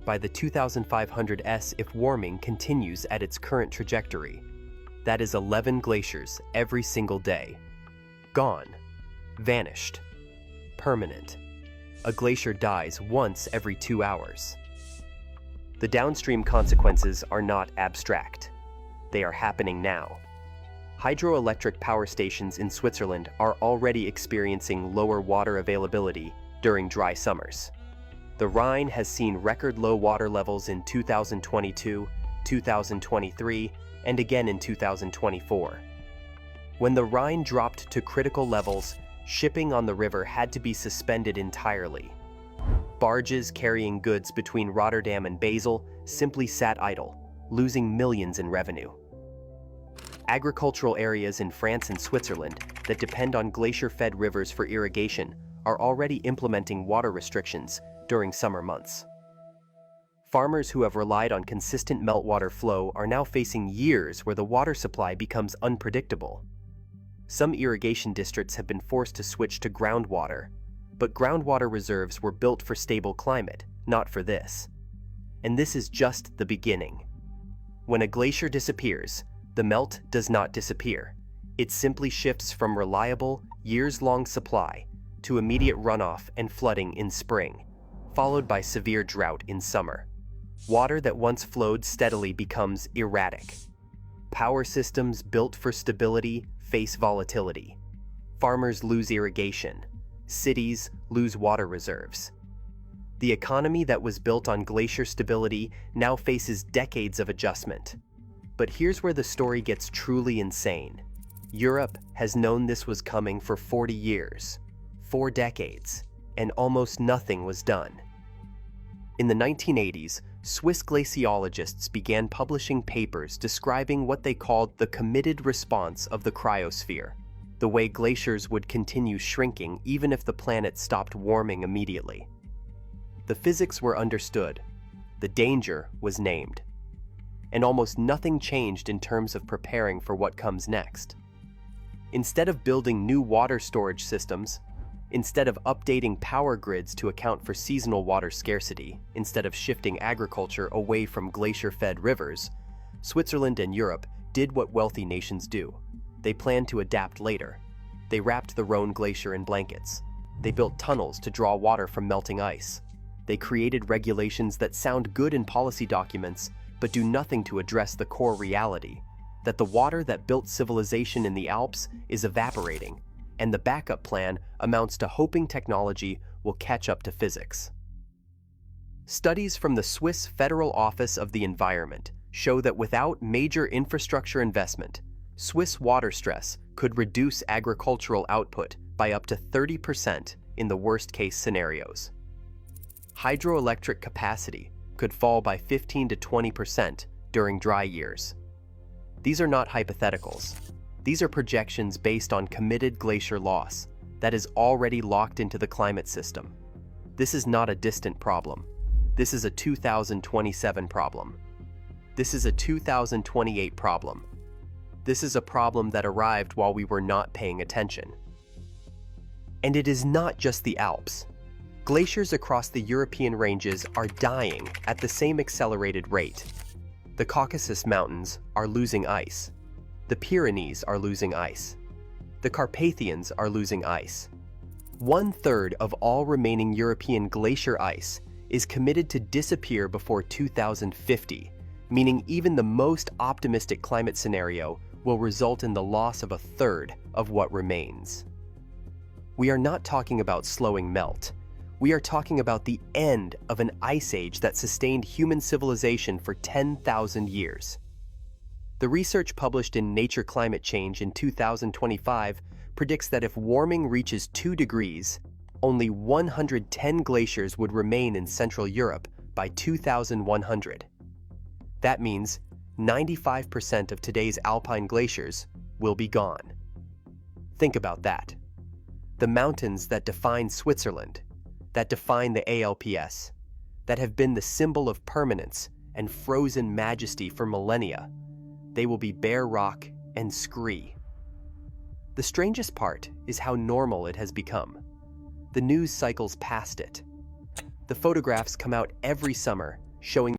by the 2500s if warming continues at its current trajectory. That is 11 glaciers every single day. Gone. Vanished. Permanent. A glacier dies once every 2 hours. The downstream consequences are not abstract. They are happening now. Hydroelectric power stations in Switzerland are already experiencing lower water availability during dry summers. The Rhine has seen record low water levels in 2022, 2023, and again in 2024. When the Rhine dropped to critical levels, shipping on the river had to be suspended entirely. Barges carrying goods between Rotterdam and Basel simply sat idle, losing millions in revenue. Agricultural areas in France and Switzerland that depend on glacier-fed rivers for irrigation are already implementing water restrictions during summer months. Farmers who have relied on consistent meltwater flow are now facing years where the water supply becomes unpredictable. Some irrigation districts have been forced to switch to groundwater, but groundwater reserves were built for stable climate, not for this. And this is just the beginning. When a glacier disappears, the melt does not disappear. It simply shifts from reliable, years-long supply to immediate runoff and flooding in spring, followed by severe drought in summer. Water that once flowed steadily becomes erratic. Power systems built for stability face volatility. Farmers lose irrigation. Cities lose water reserves. The economy that was built on glacier stability now faces decades of adjustment. But here's where the story gets truly insane. Europe has known this was coming for 40 years, 4 decades, and almost nothing was done. In the 1980s, Swiss glaciologists began publishing papers describing what they called the committed response of the cryosphere, the way glaciers would continue shrinking even if the planet stopped warming immediately. The physics were understood, the danger was named, and almost nothing changed in terms of preparing for what comes next. Instead of building new water storage systems, instead of updating power grids to account for seasonal water scarcity, instead of shifting agriculture away from glacier-fed rivers, Switzerland and Europe did what wealthy nations do. They planned to adapt later. They wrapped the Rhone Glacier in blankets. They built tunnels to draw water from melting ice. They created regulations that sound good in policy documents, but do nothing to address the core reality, that the water that built civilization in the Alps is evaporating, and the backup plan amounts to hoping technology will catch up to physics. Studies from the Swiss Federal Office of the Environment show that without major infrastructure investment, Swiss water stress could reduce agricultural output by up to 30% in the worst-case scenarios. Hydroelectric capacity could fall by 15 to 20% during dry years. These are not hypotheticals. These are projections based on committed glacier loss that is already locked into the climate system. This is not a distant problem. This is a 2027 problem. This is a 2028 problem. This is a problem that arrived while we were not paying attention. And it is not just the Alps. Glaciers across the European ranges are dying at the same accelerated rate. The Caucasus Mountains are losing ice. The Pyrenees are losing ice. The Carpathians are losing ice. 1/3 of all remaining European glacier ice is committed to disappear before 2050, meaning even the most optimistic climate scenario will result in the loss of 1/3 of what remains. We are not talking about slowing melt. We are talking about the end of an ice age that sustained human civilization for 10,000 years. The research published in Nature Climate Change in 2025 predicts that if warming reaches 2 degrees, only 110 glaciers would remain in Central Europe by 2100. That means 95% of today's alpine glaciers will be gone. Think about that. The mountains that define Switzerland, that define the Alps, that have been the symbol of permanence and frozen majesty for millennia, they will be bare rock and scree. The strangest part is how normal it has become. The news cycles past it. The photographs come out every summer, showing